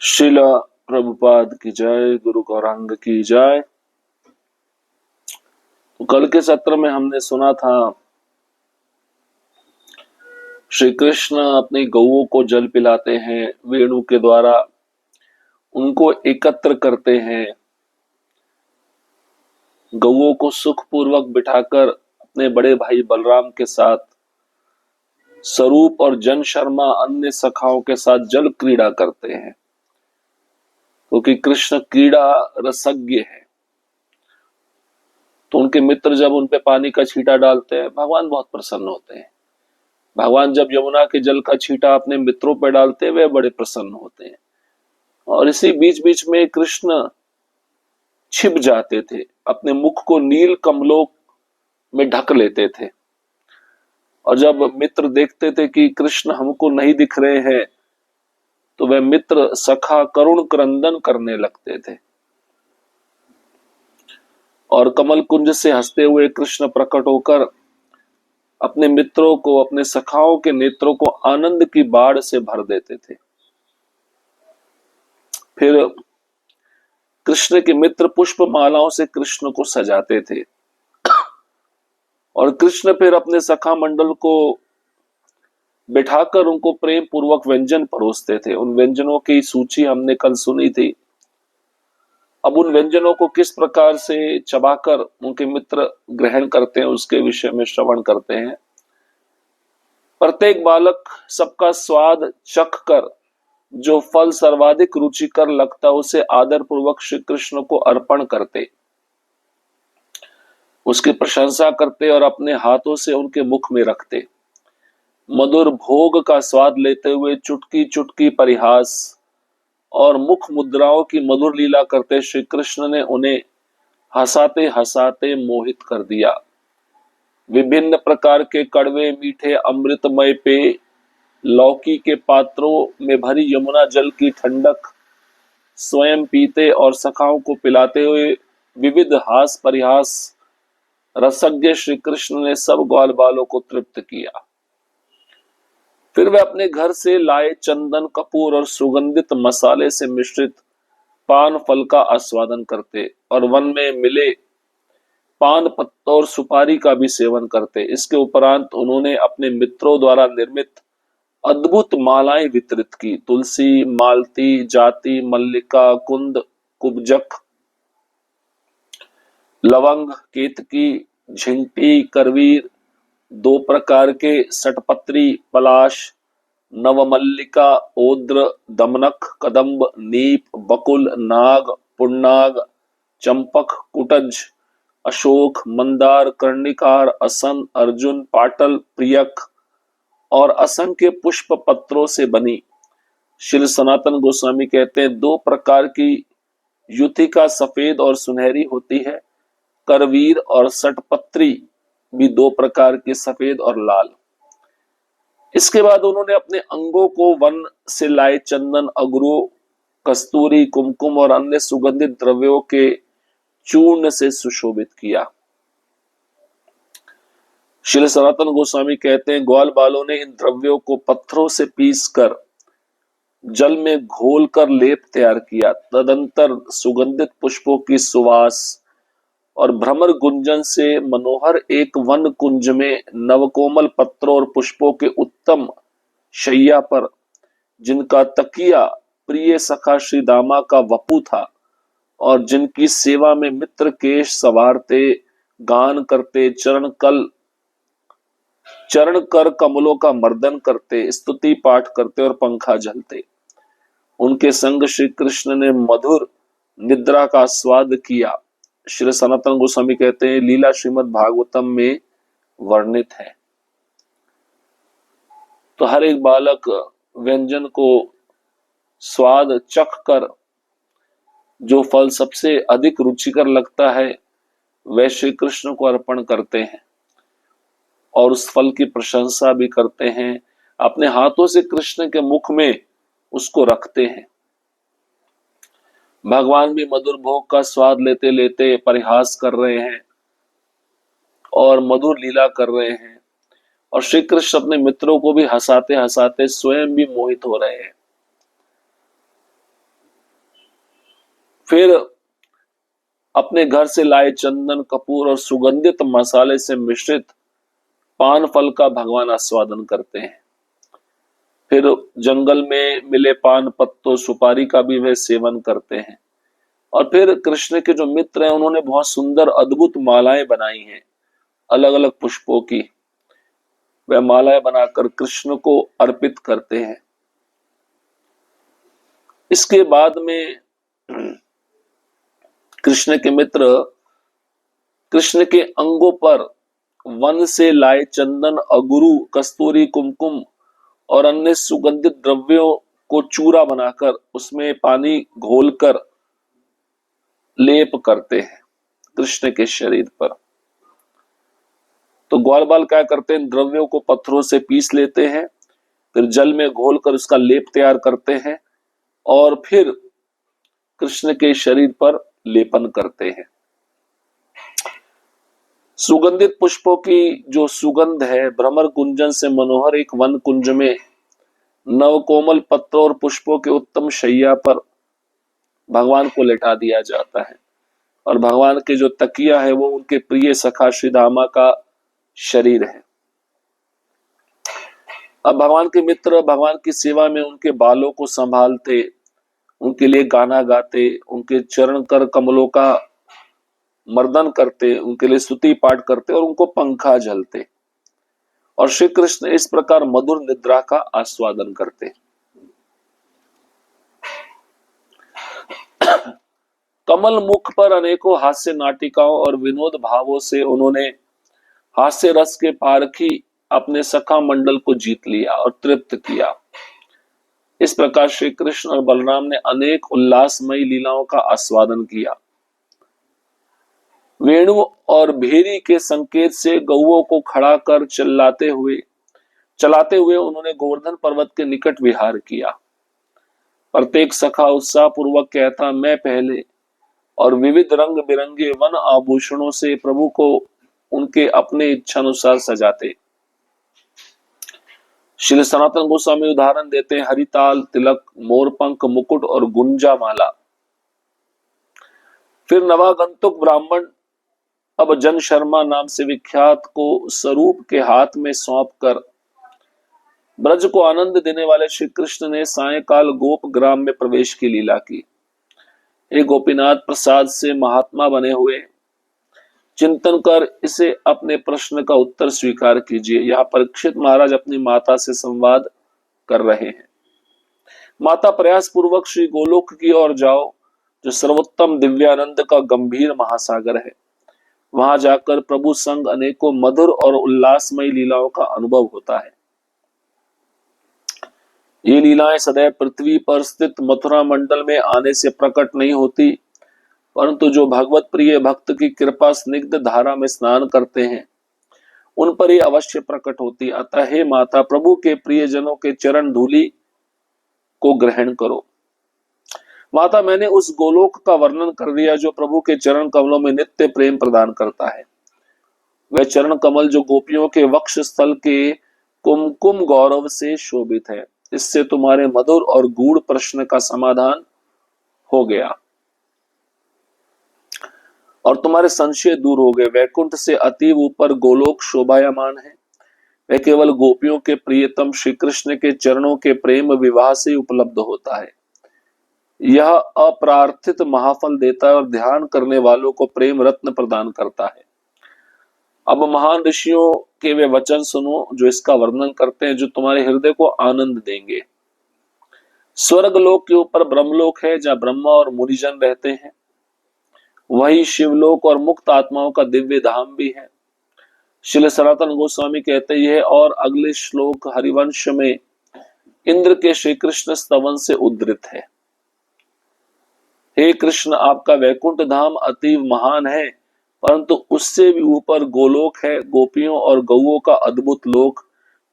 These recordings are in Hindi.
शिला प्रभुपाद की जय, गुरु गौरांग की जय। तो कल के सत्र में हमने सुना था श्री कृष्ण अपनी गौओं को जल पिलाते हैं, वेणु के द्वारा उनको एकत्र करते हैं, गौओं को सुखपूर्वक बिठाकर अपने बड़े भाई बलराम के साथ स्वरूप और जन शर्मा अन्य सखाओं के साथ जल क्रीड़ा करते हैं, क्योंकि कृष्ण क्रीड़ा रसज्ञ है। तो उनके मित्र जब उन पे पानी का छींटा डालते हैं, भगवान बहुत प्रसन्न होते हैं। भगवान जब यमुना के जल का छींटा अपने मित्रों पर डालते हैं, वे बड़े प्रसन्न होते हैं। और इसी बीच बीच में कृष्ण छिप जाते थे, अपने मुख को नील कमलों में ढक लेते थे। और जब मित्र देखते थे कि कृष्ण हमको नहीं दिख रहे हैं, तो वे मित्र सखा करुण क्रंदन करने लगते थे। और कमल कुंज से हंसते हुए कृष्ण प्रकट होकर अपने मित्रों को, अपने सखाओं के नेत्रों को आनंद की बाढ़ से भर देते थे। फिर कृष्ण के मित्र पुष्प मालाओं से कृष्ण को सजाते थे और कृष्ण फिर अपने सखा मंडल को बिठाकर उनको प्रेम पूर्वक व्यंजन परोसते थे। उन व्यंजनों की सूची हमने कल सुनी थी। अब उन व्यंजनों को किस प्रकार से चबाकर उनके मित्र ग्रहण करते हैं, उसके विषय में श्रवण करते हैं। प्रत्येक बालक सबका स्वाद चख कर जो फल सर्वाधिक रुचिकर लगता, उसे आदर पूर्वक श्री कृष्ण को अर्पण करते, उसकी प्रशंसा करते और अपने हाथों से उनके मुख में रखते। मधुर भोग का स्वाद लेते हुए चुटकी चुटकी परिहास और मुख मुद्राओं की मधुर लीला करते श्री कृष्ण ने उन्हें हंसाते हंसाते मोहित कर दिया। विभिन्न प्रकार के कड़वे मीठे अमृतमय पेय, लौकी के पात्रों में भरी यमुना जल की ठंडक स्वयं पीते और सखाओं को पिलाते हुए विविध हास परिहास रसज्ञ श्री कृष्ण ने सब ग्वाल बालों को तृप्त किया। फिर वे अपने घर से लाए चंदन, कपूर और सुगंधित मसाले से मिश्रित पान फल का आस्वादन करते और वन में मिले पान पत्तों और सुपारी का भी सेवन करते। इसके उपरांत उन्होंने अपने मित्रों द्वारा निर्मित अद्भुत मालाएं वितरित की। तुलसी, मालती, जाति, मल्लिका, कुंद, कुब्जक, लवंग, केतकी, झिंटी, करवीर, 2 प्रकार के सटपत्री, पलाश, नवमल्लिका, ओद्र, दमनक, कदम्ब, नीप, बकुल, नाग, पुन्नाग, चंपक, कुटज, अशोक, मंदार, कर्णिकार, असन, अर्जुन, पाटल, प्रियक और असंख्य पुष्प पत्रों से बनी। श्री सनातन गोस्वामी कहते हैं, 2 प्रकार की युतिका सफेद और सुनहरी होती है। करवीर और सटपत्री भी 2 प्रकार की सफेद और लाल। इसके बाद उन्होंने अपने अंगों को वन से लाए चंदन, अगरू, कस्तूरी, कुमकुम और अन्य सुगंधित द्रव्यों के चूर्ण से सुशोभित किया। श्री सनातन गोस्वामी कहते हैं, ग्वाल बालों ने इन द्रव्यों को पत्थरों से पीसकर जल में घोलकर लेप तैयार किया। तदंतर सुगंधित पुष्पों की सुवास और भ्रमर गुंजन से मनोहर एक वन कुंज में नवकोमल पत्रों और पुष्पों के उत्तम शैया पर, जिनका तकिया प्रिय सखा श्री दामा का वपु था और जिनकी सेवा में मित्र केश सवारते, गान करते, चरण कर कमलों का मर्दन करते, स्तुति पाठ करते और पंखा झलते, उनके संग श्री कृष्ण ने मधुर निद्रा का स्वाद किया। श्री सनातन गोस्वामी कहते हैं, लीला श्रीमद् भागवतम में वर्णित है। तो हर एक बालक व्यंजन को स्वाद चख कर जो फल सबसे अधिक रुचिकर लगता है, वह श्री कृष्ण को अर्पण करते हैं और उस फल की प्रशंसा भी करते हैं। अपने हाथों से कृष्ण के मुख में उसको रखते हैं। भगवान भी मधुर भोग का स्वाद लेते लेते परिहास कर रहे हैं और मधुर लीला कर रहे हैं, और श्री कृष्ण अपने मित्रों को भी हंसाते हंसाते स्वयं भी मोहित हो रहे हैं। फिर अपने घर से लाए चंदन, कपूर और सुगंधित मसाले से मिश्रित पान फल का भगवान आस्वादन करते हैं। फिर जंगल में मिले पान पत्तों, सुपारी का भी वे सेवन करते हैं। और फिर कृष्ण के जो मित्र हैं उन्होंने बहुत सुंदर अद्भुत मालाएं बनाई हैं अलग अलग पुष्पों की। वह मालाएं बनाकर कृष्ण को अर्पित करते हैं। इसके बाद में कृष्ण के मित्र कृष्ण के अंगों पर वन से लाए चंदन, अगुरु, कस्तूरी, कुमकुम और अन्य सुगंधित द्रव्यों को चूरा बनाकर उसमें पानी घोलकर लेप करते हैं कृष्ण के शरीर पर। तो ग्वाल बाल क्या करते हैं, द्रव्यों को पत्थरों से पीस लेते हैं, फिर जल में घोलकर उसका लेप तैयार करते हैं और फिर कृष्ण के शरीर पर लेपन करते हैं। सुगंधित पुष्पों की जो सुगंध है, भ्रमर कुंजन से मनोहर एक वन कुंज में नवकोमल पत्रों और पुष्पों के उत्तम शैया पर भगवान को लेटा दिया जाता है और भगवान के जो तकिया है वो उनके प्रिय सखा श्री धामा का शरीर है। अब भगवान के मित्र भगवान की सेवा में उनके बालों को संभालते, उनके लिए गाना गाते, उनके चरण कर कमलों का मर्दन करते, उनके लिए स्तुति पाठ करते और उनको पंखा झलते। और श्री कृष्ण इस प्रकार मधुर निद्रा का आस्वादन करते। कमल मुख पर अनेकों हास्य नाटिकाओं और विनोद भावों से उन्होंने हास्य रस के पारखी अपने सखा मंडल को जीत लिया और तृप्त किया। इस प्रकार श्री कृष्ण और बलराम ने अनेक उल्लासमयी लीलाओं का आस्वादन किया। वेणु और भेरी के संकेत से गौओं को खड़ा कर चलाते हुए उन्होंने गोवर्धन पर्वत के निकट विहार किया। प्रत्येक सखा उत्साह पूर्वक कहता मैं पहले, और विविध रंग बिरंगे वन आभूषणों से प्रभु को उनके अपने इच्छानुसार सजाते। श्री सनातन गोस्वामी उदाहरण देते हैं हरिताल, तिलक, मोरपंख, मुकुट और गुंजा माला। फिर नवागंतुक ब्राह्मण अब जन शर्मा नाम से विख्यात को स्वरूप के हाथ में सौंप कर ब्रज को आनंद देने वाले श्री कृष्ण ने सायंकाल गोप ग्राम में प्रवेश की लीला की। हे गोपीनाथ, प्रसाद से महात्मा बने हुए चिंतन कर इसे अपने प्रश्न का उत्तर स्वीकार कीजिए। यहाँ परीक्षित महाराज अपनी माता से संवाद कर रहे हैं। माता, प्रयास पूर्वक श्री गोलोक की ओर जाओ, जो सर्वोत्तम दिव्यानंद का गंभीर महासागर है। वहां जाकर प्रभु संग अनेकों मधुर और उल्लासमयी लीलाओं का अनुभव होता है। ये लीलाएं सदैव पृथ्वी पर स्थित मथुरा मंडल में आने से प्रकट नहीं होती, परंतु जो भगवत प्रिय भक्त की कृपा स्निग्ध धारा में स्नान करते हैं उन पर ही अवश्य प्रकट होती। अतः हे माता, प्रभु के प्रियजनों के चरण धूलि को ग्रहण करो। माता, मैंने उस गोलोक का वर्णन कर दिया जो प्रभु के चरण कमलों में नित्य प्रेम प्रदान करता है। वह चरण कमल जो गोपियों के वक्ष स्थल के कुमकुम गौरव से शोभित है। इससे तुम्हारे मधुर और गूढ़ प्रश्न का समाधान हो गया और तुम्हारे संशय दूर हो गए। वैकुंठ से अतीव ऊपर गोलोक शोभायमान है। वह केवल गोपियों के प्रियतम श्री कृष्ण के चरणों के प्रेम विवाह से उपलब्ध होता है। यह अप्रार्थित महाफल देता है और ध्यान करने वालों को प्रेम रत्न प्रदान करता है। अब महान ऋषियों के वे वचन सुनो जो इसका वर्णन करते हैं, जो तुम्हारे हृदय को आनंद देंगे। स्वर्ग लोक के ऊपर ब्रह्मलोक है, जहाँ ब्रह्मा और मुनिजन रहते हैं। वही शिवलोक और मुक्त आत्माओं का दिव्य धाम भी है। श्री सनातन गोस्वामी कहते हैं और अगले श्लोक हरिवंश में इंद्र के श्री कृष्ण स्तवन से उद्धृत है। हे कृष्ण, आपका वैकुंठ धाम अतीव महान है, परंतु उससे भी ऊपर गोलोक है, गोपियों और गौओं का अद्भुत लोक,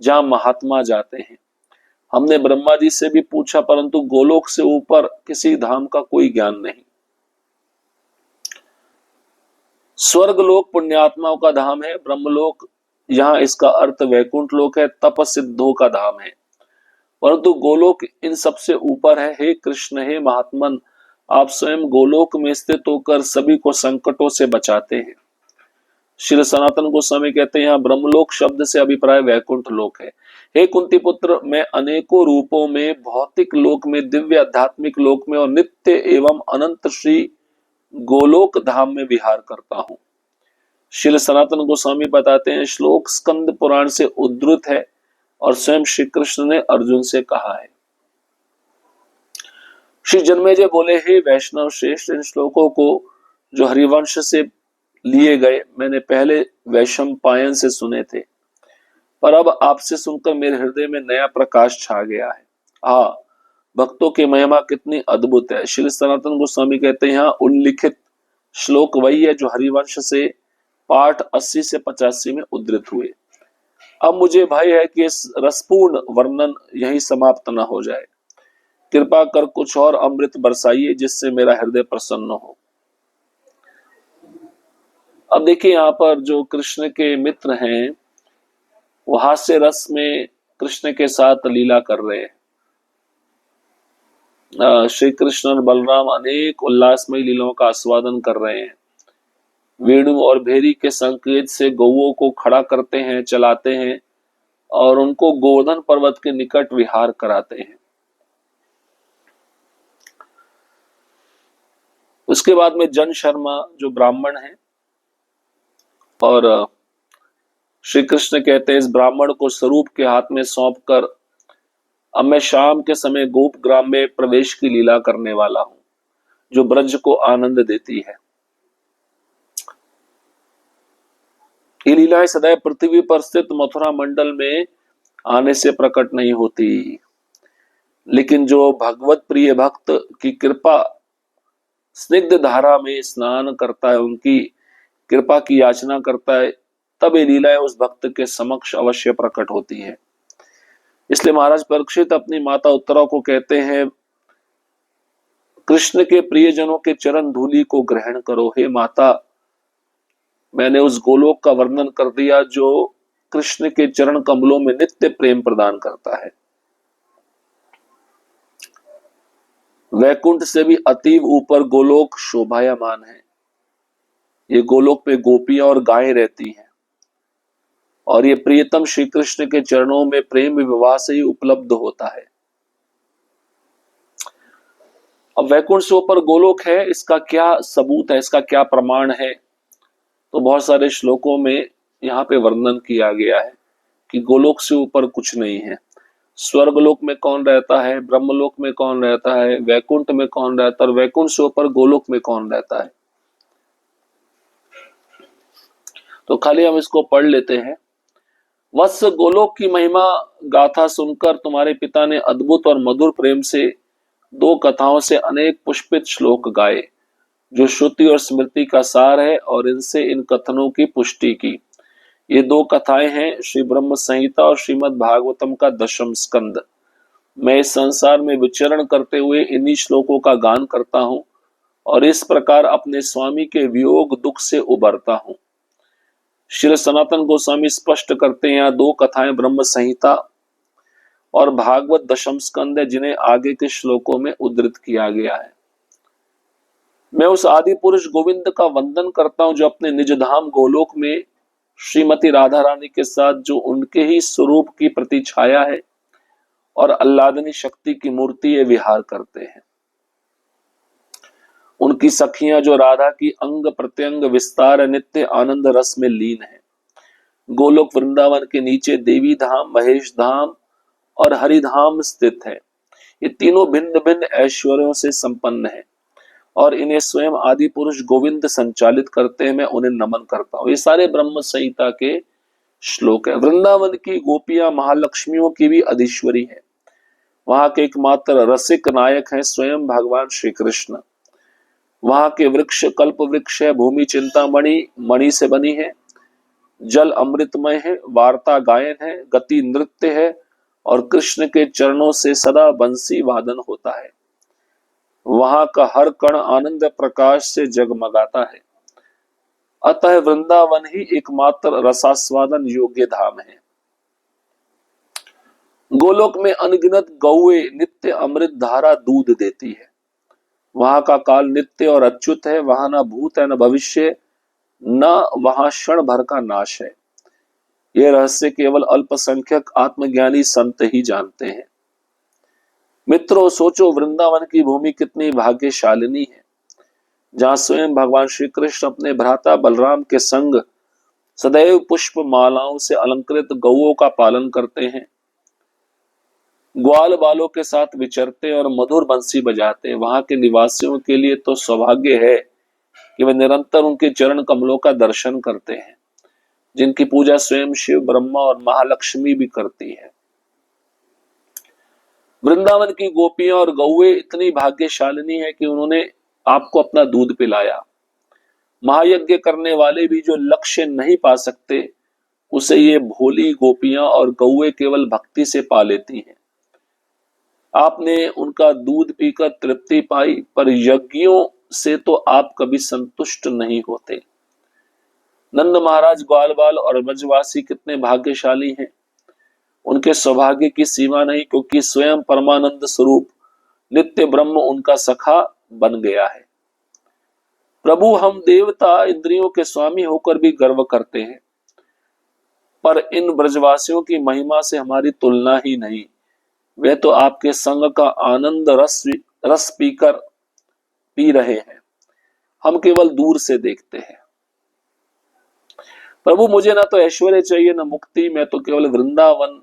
जहां महात्मा जाते हैं। हमने ब्रह्मा जी से भी पूछा, परंतु गोलोक से ऊपर किसी धाम का कोई ज्ञान नहीं। स्वर्ग लोक पुण्यात्माओं का धाम है। ब्रह्मलोक, यहाँ इसका अर्थ वैकुंठ लोक है, तप सिद्धों का धाम है। परंतु गोलोक इन सबसे ऊपर है। हे कृष्ण, हे महात्मन, आप स्वयं गोलोक में स्थित होकर सभी को संकटों से बचाते हैं। श्री सनातन गोस्वामी कहते हैं यहाँ ब्रह्मलोक शब्द से अभिप्राय वैकुंठ लोक है। हे कुंती पुत्र, मैं अनेकों रूपों में भौतिक लोक में, दिव्य आध्यात्मिक लोक में और नित्य एवं अनंत श्री गोलोक धाम में विहार करता हूं। श्री सनातन गोस्वामी बताते हैं श्लोक स्कंद पुराण से उद्धृत है और स्वयं श्री कृष्ण ने अर्जुन से कहा है। श्री जन्मेजय बोले, हे वैष्णव श्रेष्ठ, इन श्लोकों को जो हरिवंश से लिए गए मैंने पहले वैशंपायन से सुने थे, पर अब आपसे सुनकर मेरे हृदय में नया प्रकाश छा गया है। भक्तों की महिमा कितनी अद्भुत है। श्री सनातन गोस्वामी कहते हैं यहाँ उल्लिखित श्लोक वही है जो हरिवंश से पाठ 80 से 85 में उद्धृत हुए। अब मुझे भय है कि इस रसपूर्ण वर्णन यही समाप्त न हो जाए। कृपा कर कुछ और अमृत बरसाइए जिससे मेरा हृदय प्रसन्न हो। अब देखिए यहाँ पर जो कृष्ण के मित्र हैं वो हास्य रस में कृष्ण के साथ लीला कर रहे हैं। श्री कृष्ण और बलराम अनेक उल्लासमय लीलाओं का आस्वादन कर रहे हैं। वेणु और भेरी के संकेत से गौओं को खड़ा करते हैं, चलाते हैं और उनको गोवर्धन पर्वत के निकट विहार कराते हैं। उसके बाद में जन शर्मा जो ब्राह्मण है और श्री कृष्ण कहते हैं इस ब्राह्मण को स्वरूप के हाथ में सौंप कर अब मैं शाम के समय गोप ग्राम में प्रवेश की लीला करने वाला हूं जो ब्रज को आनंद देती है। ये लीलाएं सदैव पृथ्वी पर स्थित मथुरा मंडल में आने से प्रकट नहीं होती, लेकिन जो भगवत प्रिय भक्त की कृपा स्निग्ध धारा में स्नान करता है, उनकी कृपा की याचना करता है, तब ये लीलाएं उस भक्त के समक्ष अवश्य प्रकट होती है। इसलिए महाराज परीक्षित अपनी माता उत्तरा को कहते हैं कृष्ण के प्रियजनों के चरण धूलि को ग्रहण करो। हे माता, मैंने उस गोलोक का वर्णन कर दिया जो कृष्ण के चरण कमलों में नित्य प्रेम प्रदान करता है। वैकुंठ से भी अतीव ऊपर गोलोक शोभायमान है। ये गोलोक पे गोपियां और गायें रहती हैं और ये प्रियतम श्री कृष्ण के चरणों में प्रेम विवाह से ही उपलब्ध होता है। अब वैकुंठ से ऊपर गोलोक है, इसका क्या सबूत है, इसका क्या प्रमाण है? तो बहुत सारे श्लोकों में यहाँ पे वर्णन किया गया है कि गोलोक से ऊपर कुछ नहीं है। स्वर्गलोक में कौन रहता है, ब्रह्मलोक में कौन रहता है, वैकुंठ में कौन रहता है और वैकुंठ से ऊपर गोलोक में कौन रहता है। तो खाली हम इसको पढ़ लेते हैं। वत्स, गोलोक की महिमा गाथा सुनकर तुम्हारे पिता ने अद्भुत और मधुर प्रेम से दो कथाओं से अनेक पुष्पित श्लोक गाए जो श्रुति और स्मृति का सार है और इनसे इन कथनों की पुष्टि की। ये दो कथाएं हैं श्री ब्रह्म संहिता और श्रीमद् भागवतम का 10वां स्कंद। मैं इस संसार में विचरण करते हुए इन्हीं श्लोकों का गान करता हूं और इस प्रकार अपने स्वामी के वियोग दुख से उबरता हूं। श्री सनातन गोस्वामी स्पष्ट करते हैं यहाँ दो कथाएं ब्रह्म संहिता और भागवत 10वां स्कंद है जिन्हें आगे के श्लोकों में उद्धृत किया गया है। मैं उस आदि पुरुष गोविंद का वंदन करता हूं जो अपने निज धाम गोलोक में श्रीमती राधा रानी के साथ जो उनके ही स्वरूप की प्रतिछाया है और अल्लादनी शक्ति की मूर्ति ये विहार करते हैं। उनकी सखियां जो राधा की अंग प्रत्यंग विस्तार नित्य आनंद रस में लीन है। गोलोक वृंदावन के नीचे देवी धाम, महेश धाम और हरिधाम स्थित है। ये तीनों भिन्न भिन्न ऐश्वर्यों से संपन्न है और इन्हें स्वयं आदि पुरुष गोविंद संचालित करते हैं। मैं उन्हें नमन करता हूँ। ये सारे ब्रह्म संहिता के श्लोक है। वृंदावन की गोपियां महालक्ष्मियों की भी अधीश्वरी है। वहां के एकमात्र रसिक नायक हैं स्वयं भगवान श्री कृष्ण। वहां के वृक्ष कल्प वृक्ष है, भूमि चिंतामणि मणि से बनी है, जल अमृतमय है, वार्ता गायन है, गति नृत्य है और कृष्ण के चरणों से सदा बंसी वादन होता है। वहां का हर कण आनंद प्रकाश से जगमगाता है। अतः वृंदावन ही एकमात्र रसास्वादन योग्य धाम है। गोलोक में अनगिनत गौएं नित्य अमृत धारा दूध देती है। वहां का काल नित्य और अच्युत है, वहां ना भूत है न भविष्य, न वहां क्षण भर का नाश है। ये रहस्य केवल अल्पसंख्यक आत्मज्ञानी संत ही जानते हैं। मित्रों, सोचो वृंदावन की भूमि कितनी भाग्यशालिनी है, जहां स्वयं भगवान श्री कृष्ण अपने भ्राता बलराम के संग सदैव पुष्प मालाओं से अलंकृत गौओं का पालन करते हैं, ग्वाल बालों के साथ विचरते और मधुर बंसी बजाते हैं। वहां के निवासियों के लिए तो सौभाग्य है कि वे निरंतर उनके चरण कमलों का दर्शन करते हैं, जिनकी पूजा स्वयं शिव, ब्रह्मा और महालक्ष्मी भी करती है। वृंदावन की गोपियां और गौए इतनी भाग्यशालिनी है कि उन्होंने आपको अपना दूध पिलाया। महायज्ञ करने वाले भी जो लक्ष्य नहीं पा सकते, उसे ये भोली गोपियां और गौए केवल भक्ति से पा लेती हैं। आपने उनका दूध पीकर तृप्ति पाई, पर यज्ञों से तो आप कभी संतुष्ट नहीं होते। नंद महाराज, ग्वाल बाल और ब्रजवासी कितने भाग्यशाली हैं। उनके सौभाग्य की सीमा नहीं, क्योंकि स्वयं परमानंद स्वरूप नित्य ब्रह्म उनका सखा बन गया है। प्रभु, हम देवता इंद्रियों के स्वामी होकर भी गर्व करते हैं, पर इन ब्रजवासियों की महिमा से हमारी तुलना ही नहीं। वे तो आपके संग का आनंद रस पीकर पी रहे हैं, हम केवल दूर से देखते हैं। प्रभु, मुझे ना तो ऐश्वर्य चाहिए न मुक्ति, मैं तो केवल वृंदावन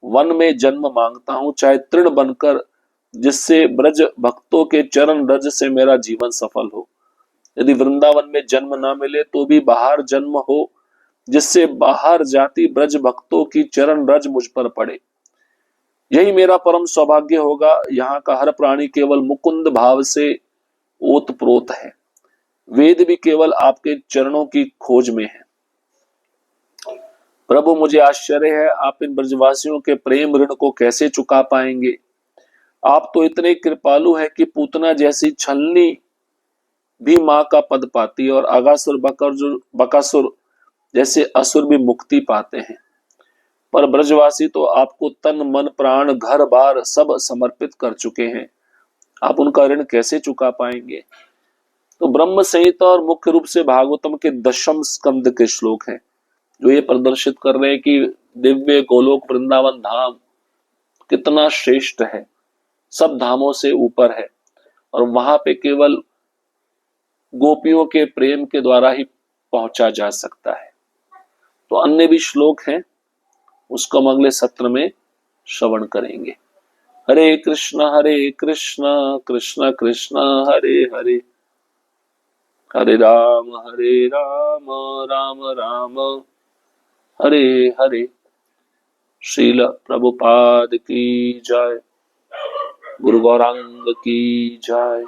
वन में जन्म मांगता हूं, चाहे तृण बनकर, जिससे ब्रज भक्तों के चरण रज से मेरा जीवन सफल हो। यदि वृंदावन में जन्म ना मिले तो भी बाहर जन्म हो, जिससे बाहर जाती ब्रज भक्तों की चरण रज मुझ पर पड़े। यही मेरा परम सौभाग्य होगा। यहाँ का हर प्राणी केवल मुकुंद भाव से ओतप्रोत है। वेद भी केवल आपके चरणों की खोज में है। प्रभु, मुझे आश्चर्य है, आप इन ब्रजवासियों के प्रेम ऋण को कैसे चुका पाएंगे। आप तो इतने कृपालु हैं कि पूतना जैसी छलनी भी मां का पद पाती है, और अगासुर बकासुर जैसे असुर भी मुक्ति पाते हैं। पर ब्रजवासी तो आपको तन मन प्राण घर बार सब समर्पित कर चुके हैं, आप उनका ऋण कैसे चुका पाएंगे। तो ब्रह्म संहिता और मुख्य रूप से भागवतम के 10वें स्कंद के श्लोक हैं, जो ये प्रदर्शित कर रहे हैं कि दिव्य गोलोक वृंदावन धाम कितना श्रेष्ठ है, सब धामों से ऊपर है, और वहां पे केवल गोपियों के प्रेम के द्वारा ही पहुंचा जा सकता है। तो अन्य भी श्लोक हैं, उसको हम अगले सत्र में श्रवण करेंगे। हरे कृष्ण कृष्ण कृष्ण हरे हरे, हरे राम राम राम हरे हरे। श्रील प्रभुपाद की जय, गुरु गौरांग की जय।